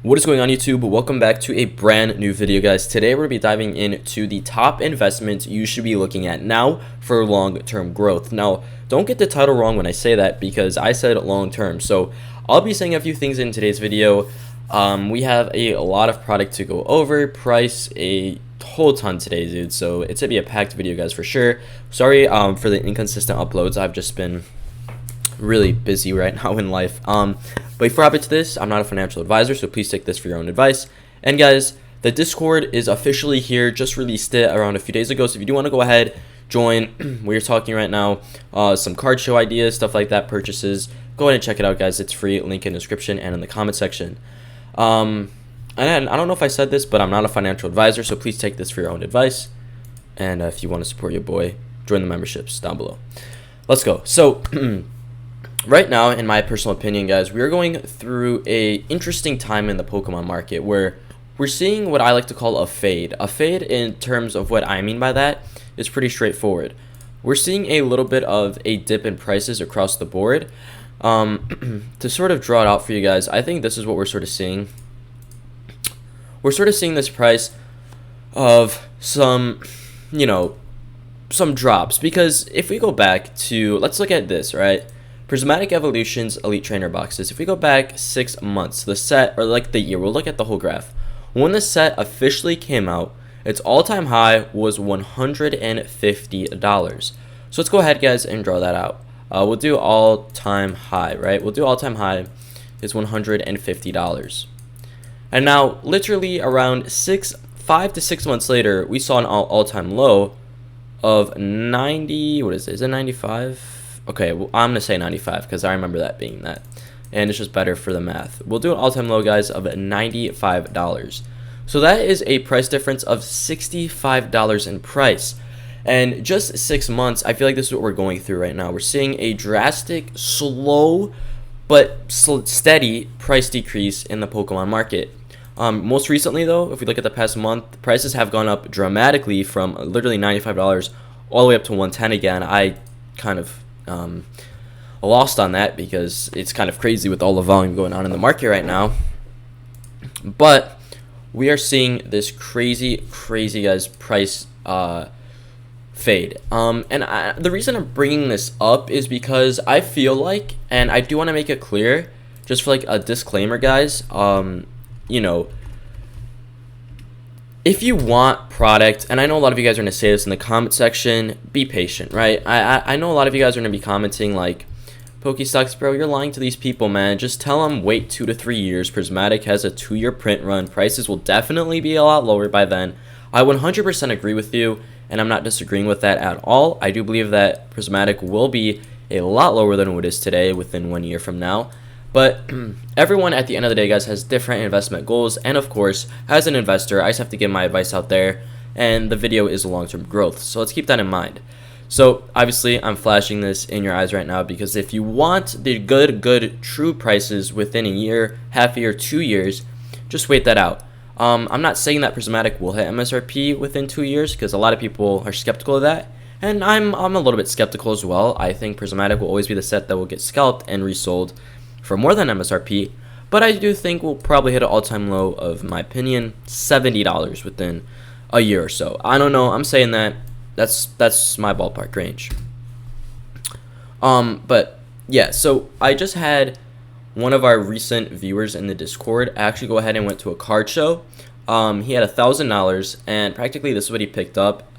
What is going on, YouTube? Welcome back to a brand new video, guys. Today we're going to be diving into the top investments you should be looking at now for long-term growth. Now, don't get the title wrong when I say that, because I said long-term. So I'll be saying a few things in today's video. We have a lot of product to go over, price, a whole ton today, dude. So it's going to be a packed video, guys, for sure. Sorry for the inconsistent uploads. I've just been really busy right now in life. But before I hop into this, I'm not a financial advisor, so please take this for your own advice. And guys, the Discord is officially here. Just released it around a few days ago, so if you do want to go ahead, join. We're talking right now some card show ideas, stuff like that, purchases. Go ahead and check it out, guys. It's free. Link in the description and in the comment section. And I don't know if I said this, but I'm not a financial advisor, so please take this for your own advice. And if you want to support your boy, join the memberships down below. Let's go. So right now, in my personal opinion, guys, we are going through a interesting time in the Pokemon market where we're seeing what I like to call a fade. A fade, in terms of what I mean by that, is pretty straightforward. We're seeing a little bit of a dip in prices across the board. To sort of draw it out for you guys, I think this is what we're sort of seeing. We're sort of seeing this price of some, some drops. Because if we go back to, let's look at this, right? Prismatic Evolution's Elite Trainer boxes. If we go back 6 months, the set, or like the year, we'll look at the whole graph. When the set officially came out, its all-time high was $150. So let's go ahead, guys, and draw that out. We'll do all-time high, right? We'll do all-time high is $150. And now, literally around 5 to 6 months later, we saw an all-time low of 90. What is it? Is it 95? Okay, well, I'm going to say 95 because I remember that being that. And it's just better for the math. We'll do an all-time low, guys, of $95. So that is a price difference of $65 in price. And just 6 months, I feel like this is what we're going through right now. We're seeing a drastic, slow, but steady price decrease in the Pokemon market. Most recently, though, if we look at the past month, prices have gone up dramatically from literally $95 all the way up to $110 again. I kind of lost on that because it's kind of crazy with all the volume going on in the market right now. But we are seeing this crazy guys price fade. The reason I'm bringing this up is because I feel like, and I do want to make it clear, just for like a disclaimer, guys, if you want product, and I know a lot of you guys are going to say this in the comment section, be patient, right? I know a lot of you guys are going to be commenting like, Pokestocks, bro, you're lying to these people, man. Just tell them wait 2 to 3 years. Prismatic has a 2-year print run. Prices will definitely be a lot lower by then. I 100% agree with you, and I'm not disagreeing with that at all. I do believe that Prismatic will be a lot lower than what it is today within 1 year from now. But everyone at the end of the day, guys, has different investment goals. And of course, as an investor, I just have to give my advice out there. And the video is long-term growth. So let's keep that in mind. So obviously, I'm flashing this in your eyes right now because if you want the good, true prices within a year, half a year, 2 years, just wait that out. I'm not saying that Prismatic will hit MSRP within 2 years because a lot of people are skeptical of that. And I'm a little bit skeptical as well. I think Prismatic will always be the set that will get scalped and resold for more than MSRP, but I do think we'll probably hit an all-time low of, in my opinion, $70 within a year or so. I don't know. I'm saying that's my ballpark range. But yeah, so I just had one of our recent viewers in the Discord actually go ahead and went to a card show. He had $1,000, and practically this is what he picked up.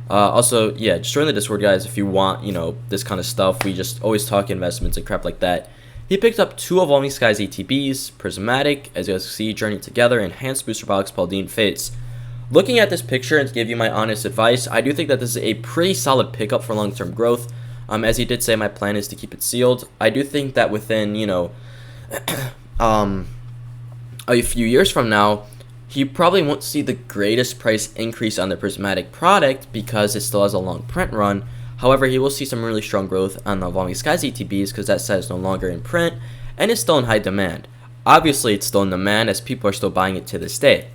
Also, yeah, just join the Discord, guys, if you want, this kind of stuff. We just always talk investments and crap like that. He picked up 2 Evolving Skies ATBs, Prismatic, as you guys can see, Journey Together, Enhanced Booster Box, Paldine Fates. Looking at this picture and to give you my honest advice, I do think that this is a pretty solid pickup for long-term growth. As he did say, my plan is to keep it sealed. I do think that within, a few years from now, he probably won't see the greatest price increase on the Prismatic product because it still has a long print run. However, he will see some really strong growth on the Evolving Skies ATBs because that set is no longer in print and is still in high demand. Obviously, it's still in demand as people are still buying it to this day.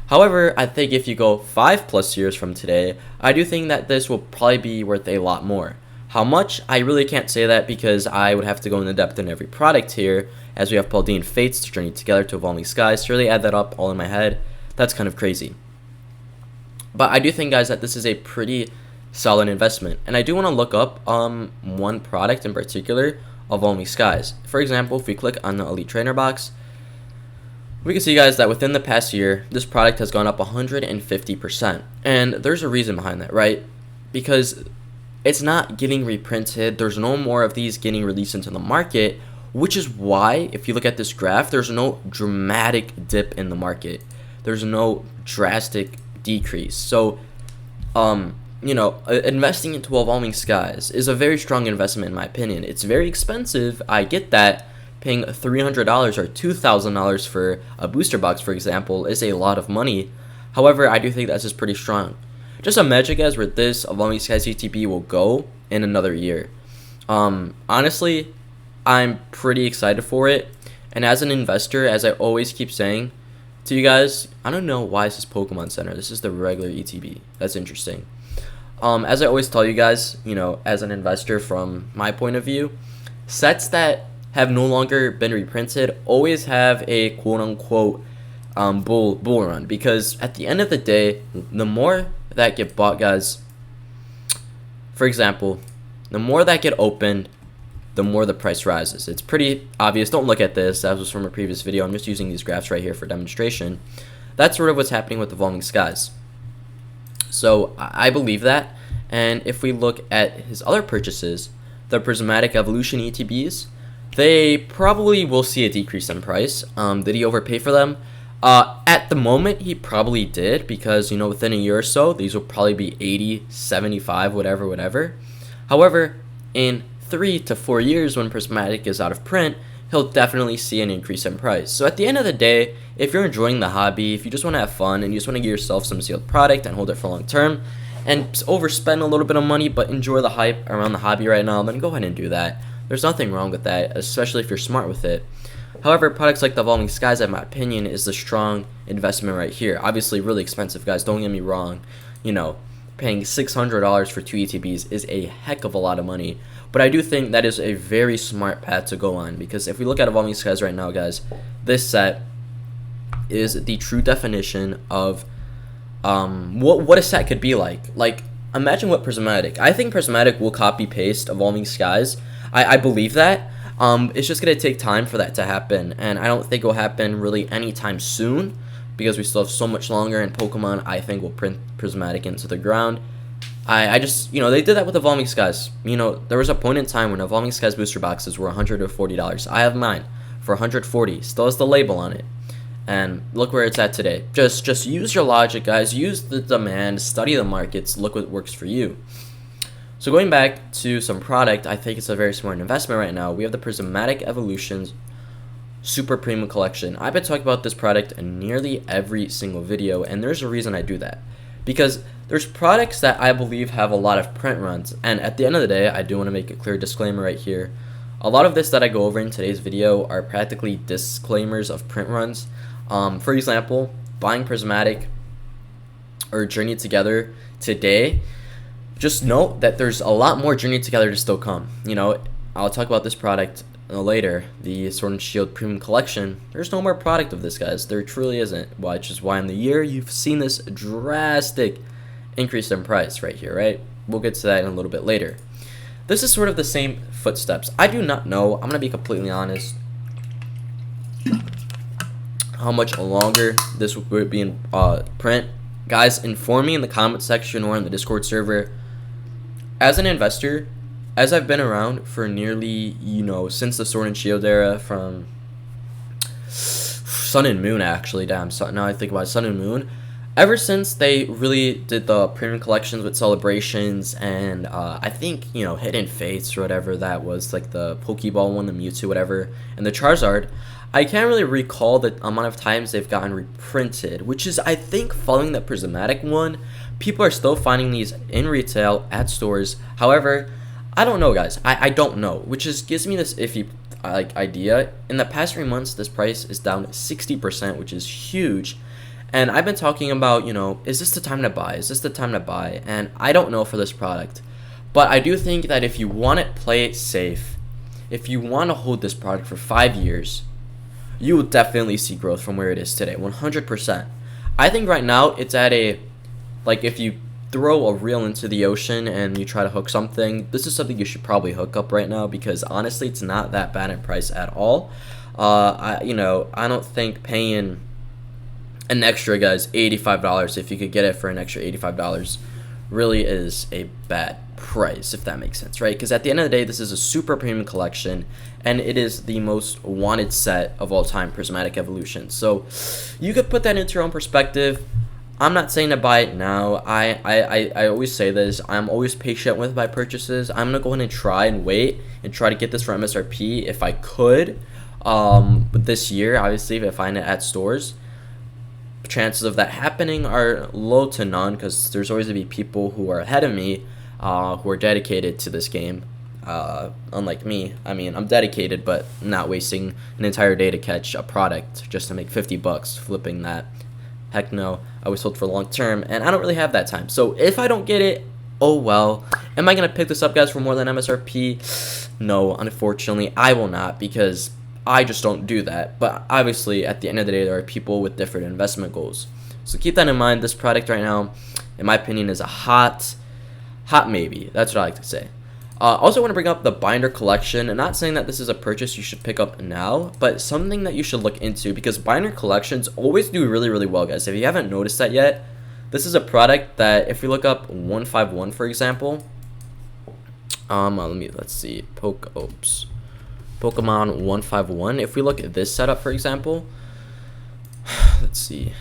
However, I think if you go 5+ years from today, I do think that this will probably be worth a lot more. How much? I really can't say that because I would have to go into depth in every product here, as we have Paldean Fates to journey together to Evolving Skies. To really add that up all in my head, that's kind of crazy. But I do think, guys, that this is a pretty solid investment. And I do want to look up one product in particular, Evolving Skies. For example, if we click on the Elite Trainer box, we can see, guys, that within the past year, this product has gone up 150%. And there's a reason behind that, right? Because it's not getting reprinted. There's no more of these getting released into the market, which is why, if you look at this graph, there's no dramatic dip in the market. There's no drastic decrease. So, investing into Evolving Skies is a very strong investment in my opinion. It's very expensive. I get that. Paying $300 or $2,000 for a booster box, for example, is a lot of money. However, I do think that's just pretty strong. Just imagine, guys, where this Evolving Skies ETB will go in another year. Honestly, I'm pretty excited for it. And as an investor, as I always keep saying to you guys, I don't know why this is Pokemon Center. This is the regular ETB. That's interesting. As I always tell you guys, as an investor from my point of view, sets that have no longer been reprinted always have a quote-unquote bull run, because at the end of the day, the more that get bought, guys, for example, the more that get opened, the more the price rises. It's pretty obvious. Don't look at this. That was from a previous video. I'm just using these graphs right here for demonstration. That's sort of what's happening with Evolving Skies. So I believe that. And if we look at his other purchases, the Prismatic Evolution ETBs, they probably will see a decrease in price. Did he overpay for them? At the moment, he probably did, because, within a year or so, these will probably be 80, 75, whatever. However, in 3 to 4 years, when Prismatic is out of print, he'll definitely see an increase in price. So at the end of the day, if you're enjoying the hobby, if you just want to have fun and you just want to get yourself some sealed product and hold it for long term, and overspend a little bit of money but enjoy the hype around the hobby right now, then go ahead and do that. There's nothing wrong with that, especially if you're smart with it. However, products like the Evolving Skies, in my opinion, is the strong investment right here. Obviously, really expensive, guys. Don't get me wrong. Paying $600 for 2 ETBs is a heck of a lot of money. But I do think that is a very smart path to go on, because if we look at Evolving Skies right now, guys, this set is the true definition of what a set could be like. Like, imagine what Prismatic. I think Prismatic will copy-paste Evolving Skies. I believe that. It's just going to take time for that to happen, and I don't think it will happen really anytime soon, because we still have so much longer, and Pokemon, I think, will print Prismatic into the ground. I just, they did that with Evolving Skies. There was a point in time when Evolving Skies booster boxes were $140. I have mine for $140. Still has the label on it. And look where it's at today. Just use your logic, guys. Use the demand, study the markets, look what works for you. So going back to some product, I think it's a very smart investment right now. We have the Prismatic Evolutions Super Premium Collection. I've been talking about this product in nearly every single video, and there's a reason I do that. Because there's products that I believe have a lot of print runs, and at the end of the day, I do want to make a clear disclaimer right here. A lot of this that I go over in today's video are practically disclaimers of print runs. For example, buying Prismatic or Journey Together today, just note that there's a lot more Journey Together to still come. I'll talk about this product later, the Sword and Shield Premium Collection. There's no more product of this, guys. There truly isn't, which is why in the year you've seen this drastic increase in price right here, right? We'll get to that in a little bit later. This is sort of the same footsteps. I do not know, I'm going to be completely honest, how much longer this will be in print. Guys, inform me in the comment section or in the Discord server. As an investor, as I've been around for nearly, since the Sword and Shield era, from Sun and Moon, actually, damn, so now I think about it, Sun and Moon, ever since they really did the premium collections with celebrations, and I think, Hidden Fates or whatever that was, like the Pokeball one, the Mewtwo, whatever, and the Charizard, I can't really recall the amount of times they've gotten reprinted, which is, I think, following the Prismatic one, people are still finding these in retail at stores. However, I don't know, guys. I don't know, which is gives me this iffy idea. In the past 3 months, this price is down 60%, which is huge. And I've been talking about, is this the time to buy? Is this the time to buy? And I don't know for this product. But I do think that if you want it, play it safe. if you want to hold this product for 5 years, you will definitely see growth from where it is today, 100%. I think right now it's at a, like, if you throw a reel into the ocean and you try to hook something, this is something you should probably hook up right now, because honestly it's not that bad in price at all. I don't think paying an extra, guys, $85, if you could get it for an extra $85, really is a bad price, if that makes sense, right? Because at the end of the day, this is a super premium collection, and it is the most wanted set of all time, Prismatic Evolution. So you could put that into your own perspective. I'm not saying to buy it now. I always say this. I'm always patient with my purchases. I'm gonna go ahead and try and wait and try to get this for MSRP if I could. But this year, obviously, if I find it at stores, chances of that happening are low to none, because there's always going to be people who are ahead of me, who are dedicated to this game, unlike me. I mean, I'm dedicated, but not wasting an entire day to catch a product just to make 50 bucks flipping that. Heck no, I was sold for long term, and I don't really have that time. So if I don't get it, oh well. Am I going to pick this up, guys, for more than MSRP? No, unfortunately, I will not, because I just don't do that. But obviously, at the end of the day, there are people with different investment goals. So keep that in mind. This product right now, in my opinion, is a hot maybe. That's what I like to say. Also want to bring up the binder collection, and not saying that this is a purchase you should pick up now, but something that you should look into, because binder collections always do really, really well, guys. If you haven't noticed that yet, this is a product that if we look up 151, for example, let's see, Pokemon 151. If we look at this setup, for example, let's see,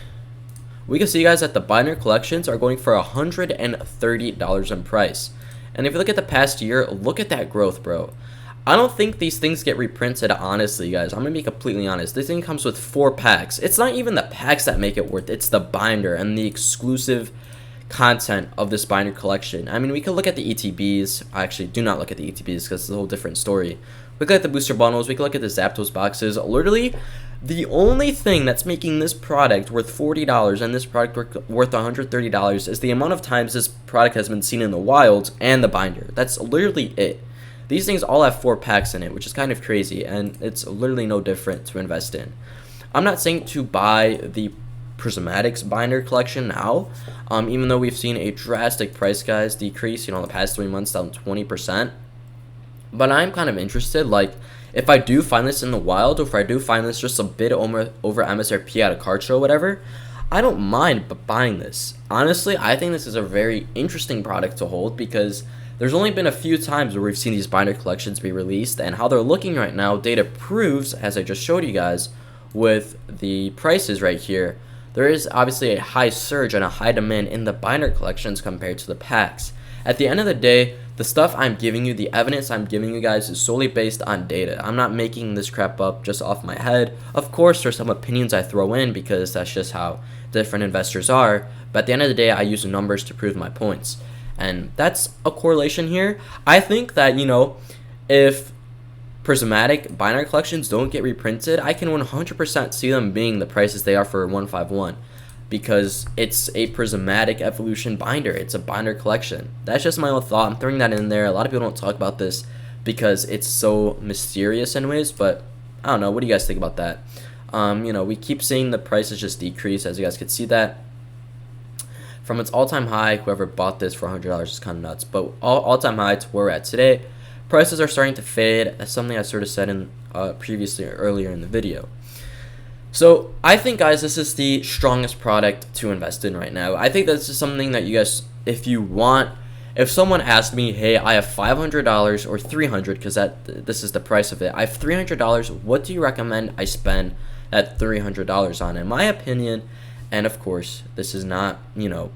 we can see, guys, that the binder collections are going for $130 in price. And if you look at the past year, look at that growth, bro. I don't think these things get reprinted, honestly, guys. I'm gonna be completely honest. This thing comes with 4 packs. It's not even the packs that make it worth it. It's the binder and the exclusive content of this binder collection. I mean, we could look at the ETBs. I actually do not look at the ETBs, because it's a whole different story. We could look at the booster bundles. We could look at the Zapdos boxes. Literally, the only thing that's making this product worth $40 and this product worth $130 is the amount of times this product has been seen in the wild and the binder. That's literally it. These things all have 4 packs in it, which is kind of crazy, and it's literally no different to invest in. I'm not saying to buy the Prismatic's binder collection now, even though we've seen a drastic price, guys, decrease, in the past 3 months, down 20%. But I'm kind of interested, like, if I do find this in the wild, or if I do find this just a bit over MSRP at a card show or whatever, I don't mind buying this. Honestly, I think this is a very interesting product to hold, because there's only been a few times where we've seen these binder collections be released, and how they're looking right now, data proves, as I just showed you guys, with the prices right here, there is obviously a high surge and a high demand in the binder collections compared to the packs. At the end of the day, the stuff I'm giving you, the evidence I'm giving you guys, is solely based on data. I'm not making this crap up just off my head. Of course, there's some opinions I throw in, because that's just how different investors are. But at the end of the day, I use numbers to prove my points. And that's a correlation here. I think that, if Prismatic binder collections don't get reprinted, I can 100% see them being the prices they are for 151. Because it's a Prismatic Evolution binder. It's a binder collection. That's just my own thought. I'm throwing that in there. A lot of people don't talk about this because it's so mysterious anyways, but I don't know. What do you guys think about that? We keep seeing the prices just decrease, as you guys can see that. From its all-time high, whoever bought this for $100 is kind of nuts. But all-time high to where we're at today, prices are starting to fade. That's something I sort of said in previously, earlier in the video. So I think, guys, this is the strongest product to invest in right now. I think this is something that you guys, if someone asked me, hey, I have $500 or $300, because this is the price of it. I have $300. What do you recommend I spend that $300 on? In my opinion, and of course, this is not,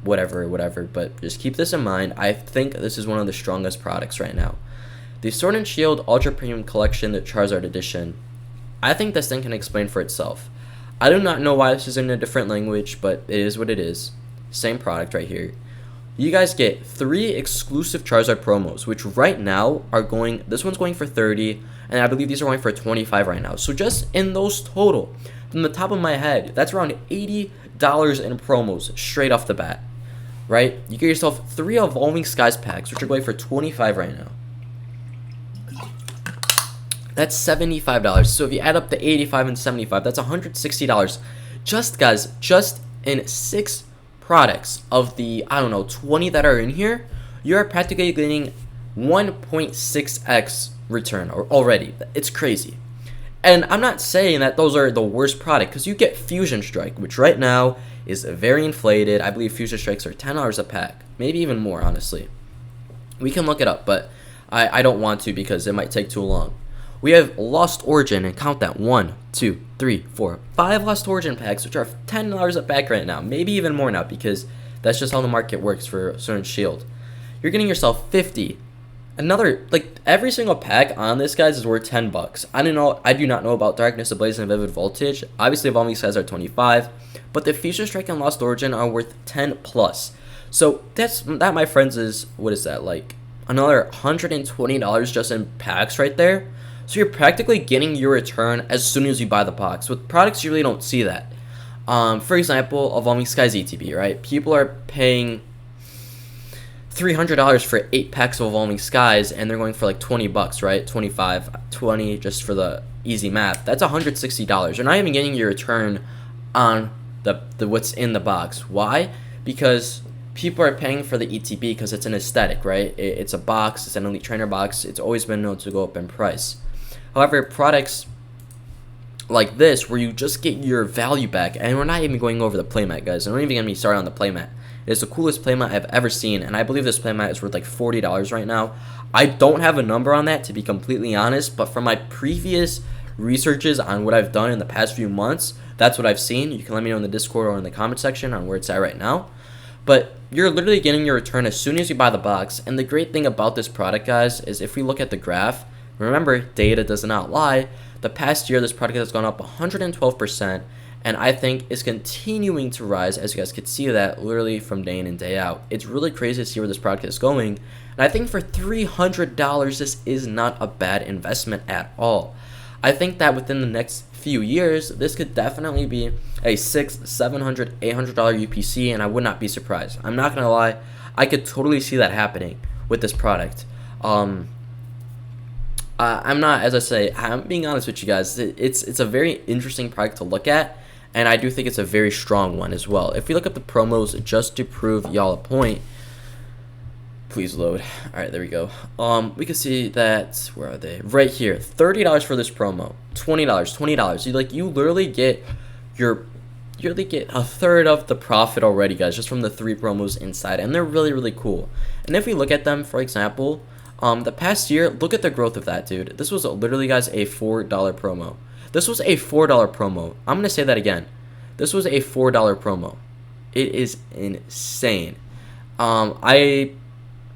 whatever, but just keep this in mind. I think this is one of the strongest products right now. The Sword and Shield Ultra Premium Collection, the Charizard Edition, I think this thing can explain for itself. I do not know why this is in a different language, but it is what it is. Same product right here. You guys get 3 exclusive Charizard promos, which right now are going, this one's going for 30, and I believe these are going for 25 right now. So just in those total, from the top of my head, that's around $80 in promos straight off the bat, right? You get yourself 3 Evolving Skies packs, which are going for 25 right now. That's $75. So if you add up the 85 and 75, that's $160. Just guys, just in 6 products of the, I don't know, 20 that are in here, you're practically getting 1.6x return already. It's crazy. And I'm not saying that those are the worst product, because you get Fusion Strike, which right now is very inflated. I believe Fusion Strikes are $10 a pack, maybe even more, honestly. We can look it up, but I don't want to because it might take too long. We have Lost Origin, and count that, 1, 2, 3, 4, 5 Lost Origin packs, which are $10 a pack right now, maybe even more now, because that's just how the market works for a certain shield. You're getting yourself 50. Another, like, every single pack on this, guys, is worth $10. I do not know about Darkness Ablaze and Vivid Voltage. Obviously, Evolving Skies are 25, but the Fusion Strike and Lost Origin are worth 10 plus. So that, my friends, is, what is that, like another $120 just in packs right there. So you're practically getting your return as soon as you buy the box. With products, you really don't see that. For example, Evolving Skies ETB, right? People are paying $300 for 8 packs of Evolving Skies, and they're going for like $20, right? 25, 20, just for the easy math. That's $160. You're not even getting your return on the what's in the box. Why? Because people are paying for the ETB because it's an aesthetic, right? It's a box, it's an Elite Trainer box. It's always been known to go up in price. However, products like this, where you just get your value back, and we're not even going over the playmat, guys. I'm not even going to be started on the playmat. It is the coolest playmat I've ever seen, and I believe this playmat is worth like $40 right now. I don't have a number on that, to be completely honest, but from my previous researches on what I've done in the past few months, that's what I've seen. You can let me know in the Discord or in the comment section on where it's at right now. But you're literally getting your return as soon as you buy the box. And the great thing about this product, guys, is if we look at the graph, remember, data does not lie. The past year, this product has gone up 112%, and I think is continuing to rise, as you guys can see that literally from day in and day out. It's really crazy to see where this product is going, and I think for $300, this is not a bad investment at all. I think that within the next few years, this could definitely be a $600, $700, $800 UPC, and I would not be surprised. I'm not gonna lie, I could totally see that happening with this product. I'm not, as I say, I'm being honest with you guys. It's a very interesting product to look at, and I do think it's a very strong one as well. If we look up the promos just to prove y'all a point, please load. All right, there we go. We can see that, where are they? Right here, $30 for this promo, $20, $20. You literally get a third of the profit already, guys, just from the 3 promos inside, and they're really, really cool. And if we look at them, for example, the past year, look at the growth of that, dude. This was literally, guys, a $4 promo. This was a $4 promo. I'm gonna say that again. This was a $4 promo. It is insane. I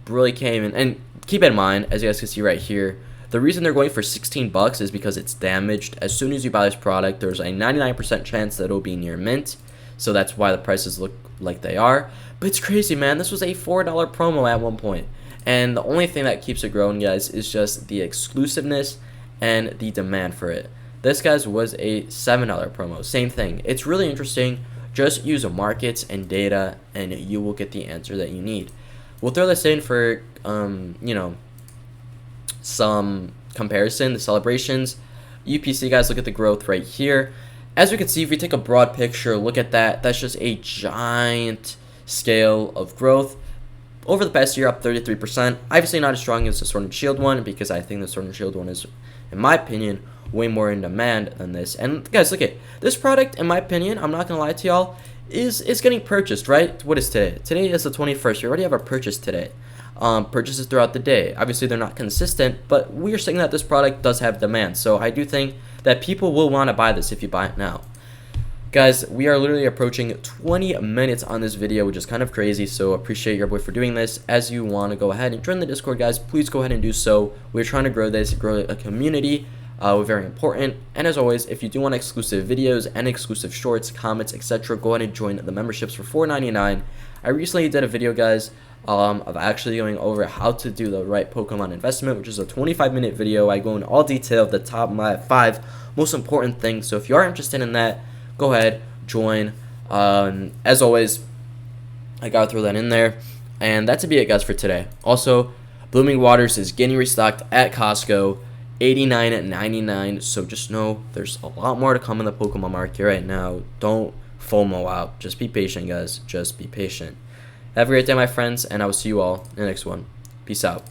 really came in, and keep in mind, as you guys can see right here, the reason they're going for $16 is because it's damaged. As soon as you buy this product, there's a 99% chance that it'll be near mint, so that's why the prices look like they are. But it's crazy, man. This was a $4 promo at one point, and the only thing that keeps it growing, guys, is just the exclusiveness and the demand for it. This, guys, was a $7 promo. Same thing. It's really interesting. Just use markets and data, and you will get the answer that you need. We'll throw this in for, some comparison, the celebrations. UPC, guys, look at the growth right here. As we can see, if we take a broad picture, look at that. That's just a giant scale of growth. Over the past year, up 33%. Obviously not as strong as the Sword and Shield one, because I think the Sword and Shield one is, in my opinion, way more in demand than this. And guys, look at this product, in my opinion, I'm not gonna lie to y'all, is getting purchased, right? What is today? Today is the 21st. You already have a purchase today. Purchases throughout the day. Obviously, they're not consistent, but we are saying that this product does have demand. So I do think that people will want to buy this if you buy it now. Guys, we are literally approaching 20 minutes on this video, which is kind of crazy, so appreciate your boy for doing this. As you want to go ahead and join the Discord, guys, please go ahead and do so. We're trying to grow this, grow a community. We're very important. And as always, if you do want exclusive videos and exclusive shorts, comments, etc., go ahead and join the memberships for $4.99. I recently did a video, guys, of actually going over how to do the right Pokemon investment, which is a 25-minute video. I go in all detail of the top 5 most important things. So if you are interested in that, go ahead, join. As always, I gotta throw that in there. And that's to be it, guys, for today. Also, Blooming Waters is getting restocked at Costco. $89.99. So just know there's a lot more to come in the Pokemon market right now. Don't FOMO out. Just be patient, guys. Just be patient. Have a great day, my friends, and I will see you all in the next one. Peace out.